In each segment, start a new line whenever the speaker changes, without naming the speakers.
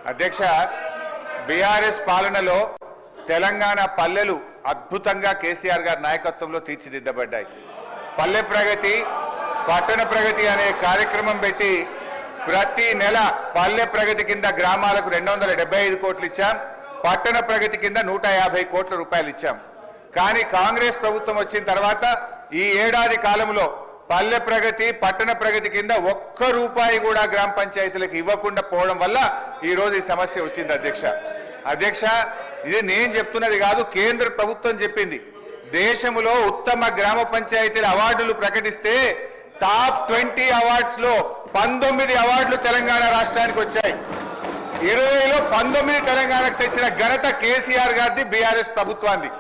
అధ్యక్ష బీఆర్ఎస్ పాలనలో తెలంగాణ పల్లెలు అద్భుతంగా కేసీఆర్ గారి నాయకత్వంలో తీర్చిదిద్దబడ్డాయి. పల్లె ప్రగతి పట్టణ ప్రగతి అనే కార్యక్రమం పెట్టి ప్రతి నెల పల్లె ప్రగతి కింద గ్రామాలకు 275 కోట్లు ఇచ్చాం, పట్టణ ప్రగతి కింద 150 కోట్ల రూపాయలు ఇచ్చాం. కానీ కాంగ్రెస్ ప్రభుత్వం వచ్చిన తర్వాత ఈ ఏడాది కాలంలో పల్లె ప్రగతి పట్టణ ప్రగతి కింద ఒక్క రూపాయి కూడా గ్రామ పంచాయతీలకు ఇవ్వకుండా పోవడం వల్ల ఈ రోజు ఈ సమస్య వచ్చింది. అధ్యక్ష ఇది నేను చెప్తున్నది కాదు, కేంద్ర ప్రభుత్వం చెప్పింది. దేశంలో ఉత్తమ గ్రామ పంచాయతీల అవార్డులు ప్రకటిస్తే టాప్ 20 అవార్డ్స్ లో 19 అవార్డులు తెలంగాణ రాష్ట్రానికి వచ్చాయి. 20లో 19 తెలంగాణకు తెచ్చిన ఘనత కేసీఆర్ గారిది, బీఆర్ఎస్ ప్రభుత్వాన్ని.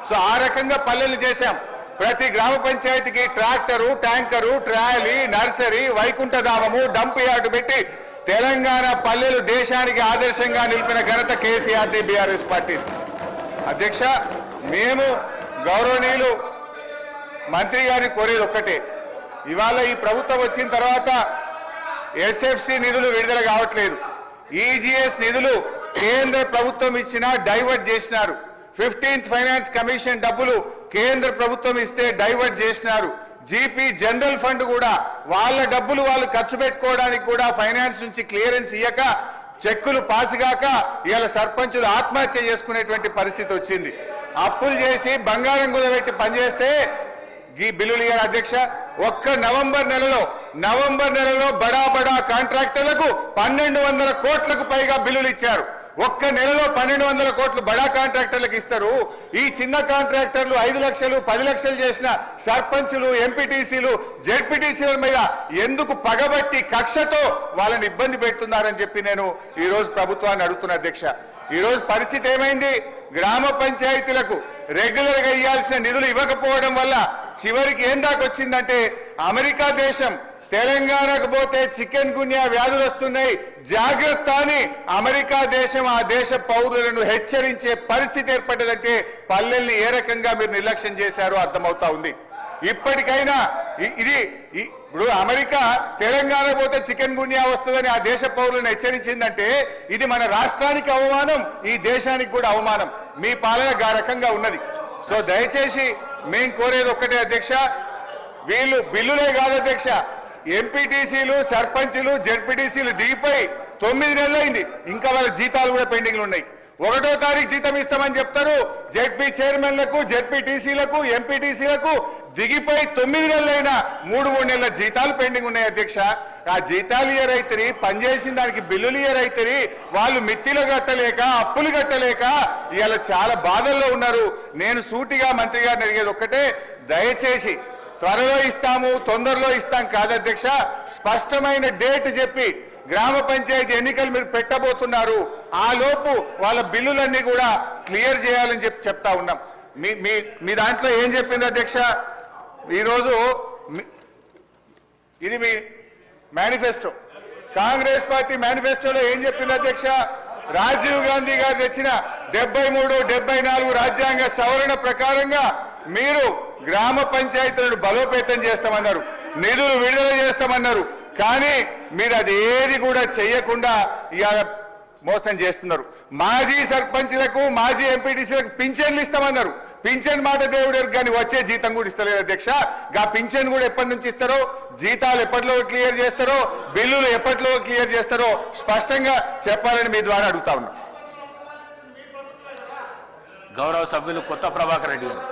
సో ఆ రకంగా పల్లెలు చేశాం. ప్రతి గ్రామ పంచాయతీకి ట్రాక్టరు, ట్యాంకరు, ట్రాలీ, నర్సరీ, వైకుంఠధామము, డంప్ యార్డు పెట్టి తెలంగాణ పల్లెలు దేశానికి ఆదర్శంగా నిలిపిన ఘనత కేసీఆర్ది, బీఆర్ఎస్ పార్టీ. అధ్యక్ష మేము గౌరవనీయులు మంత్రి గారిని కోరేది ఒక్కటే, ఇవాళ ఈ ప్రభుత్వం వచ్చిన తర్వాత ఎస్ఎఫ్సి నిధులు విడుదల కావట్లేదు. ఈజీఎస్ నిధులు కేంద్ర ప్రభుత్వం ఇచ్చినా డైవర్ట్ చేసినారు. 15th ఫైనాన్స్ కమిషన్ డబ్బులు కేంద్ర ప్రభుత్వం ఇస్తే డైవర్ట్ చేసినారు. జీపీ జనరల్ ఫండ్ కూడా వాళ్ళ డబ్బులు వాళ్ళు ఖర్చు పెట్టుకోవడానికి కూడా ఫైనాన్స్ నుంచి క్లియరెన్స్ ఇయ్యక చెక్కులు పాసుగాక ఇవాళ సర్పంచులు ఆత్మహత్య చేసుకునేటువంటి పరిస్థితి వచ్చింది. అప్పులు చేసి బంగారం కుదబెట్టి పనిచేస్తే ఈ బిల్లులు ఇయ్యారు. అధ్యక్ష ఒక్క నవంబర్ నెలలో బడా బడా కాంట్రాక్టర్లకు 1200 కోట్లకు పైగా బిల్లులు ఇచ్చారు. ఒక్క నెలలో 1200 కోట్లు బడా కాంట్రాక్టర్లకు ఇస్తారు. ఈ చిన్న కాంట్రాక్టర్లు 5 లక్షలు 10 లక్షలు చేసిన సర్పంచులు, ఎంపీటీసీలు, జెడ్పీటీసీల మీద ఎందుకు పగబట్టి కక్షతో వాళ్ళని ఇబ్బంది పెడుతున్నారని చెప్పి నేను ఈ రోజు ప్రభుత్వాన్ని అడుగుతున్నా. అధ్యక్ష ఈ రోజు పరిస్థితి ఏమైంది? గ్రామ పంచాయతీలకు రెగ్యులర్ గా ఇవ్వాల్సిన నిధులు ఇవ్వకపోవడం వల్ల చివరికి ఏం దాకా వచ్చిందంటే అమెరికా దేశం తెలంగాణకు పోతే చికెన్ గున్యా వ్యాధులు వస్తున్నాయి, జాగ్రత్త అని అమెరికా దేశం ఆ దేశ పౌరులను హెచ్చరించే పరిస్థితి ఏర్పడ్డదంటే పల్లెల్ని ఏ రకంగా మీరు నిర్లక్ష్యం చేశారో అర్థమవుతా ఉంది. ఇప్పటికైనా ఇది ఇప్పుడు అమెరికా తెలంగాణ పోతే చికెన్ గున్యా వస్తుందని ఆ దేశ పౌరులను హెచ్చరించిందంటే ఇది మన రాష్ట్రానికి అవమానం, ఈ దేశానికి కూడా అవమానం. మీ పాలన ఆ రకంగా ఉన్నది. సో దయచేసి మేము కోరేది ఒక్కటే అధ్యక్ష, వీళ్ళు బిల్లులే కాదు అధ్యక్ష, ఎంపీటీసీలు, సర్పంచులు, జెడ్పీటీసీలు దిగిపోయి 9 నెలలు అయింది, ఇంకా వాళ్ళ జీతాలు కూడా పెండింగ్లు ఉన్నాయి. 1వ తారీఖు జీతం ఇస్తామని చెప్తారు. జెడ్పీ చైర్మన్లకు, జెడ్పీటీసీలకు, ఎంపీటీసీలకు దిగిపోయి 9 నెలలైనా 3 నెలల జీతాలు పెండింగ్ ఉన్నాయి. అధ్యక్ష ఆ జీతాలు ఇయరైతే పనిచేసిన దానికి బిల్లులు ఇయరైతే వాళ్ళు మిత్తిలు కట్టలేక, అప్పులు కట్టలేక ఇవాళ చాలా బాధల్లో ఉన్నారు. నేను సూటిగా మంత్రి గారిని అడిగేది ఒక్కటే, దయచేసి త్వరలో ఇస్తాము, తొందరలో ఇస్తాం కాదు అధ్యక్ష, స్పష్టమైన డేట్ చెప్పి గ్రామ పంచాయతీ ఎన్నికలు మీరు పెట్టబోతున్నారు, ఆ లోపు వాళ్ళ బిల్లులన్నీ కూడా క్లియర్ చేయాలని చెప్తా ఉన్నాం. మీ దాంట్లో ఏం చెప్పింది అధ్యక్ష? ఈరోజు ఇది మీ మేనిఫెస్టో, కాంగ్రెస్ పార్టీ మేనిఫెస్టోలో ఏం చెప్పింది అధ్యక్ష? రాజీవ్ గాంధీ గారు తెచ్చిన 73, 74 రాజ్యాంగ సవరణ ప్రకారంగా మీరు గ్రామ పంచాయతీలను బలోపేతం చేస్తామన్నారు, నిధులు విడుదల చేస్తామన్నారు. కానీ మీరు అది ఏది కూడా చేయకుండా ఇవాళ మోసం చేస్తున్నారు. మాజీ సర్పంచ్లకు, మాజీ ఎంపీటీసీలకు పింఛన్లు ఇస్తామన్నారు. పింఛన్ మాట దేవుడు కానీ వచ్చే జీతం కూడా ఇస్తలేదు అధ్యక్ష. గా పింఛన్ కూడా ఎప్పటి నుంచి ఇస్తారో, జీతాలు ఎప్పటిలో క్లియర్ చేస్తారో, బిల్లులు ఎప్పటిలో క్లియర్ చేస్తారో స్పష్టంగా చెప్పాలని మీ ద్వారా అడుగుతా ఉన్నాం.
గౌరవ సభ్యులు కొత్త ప్రభాకర్ రెడ్డి గారు.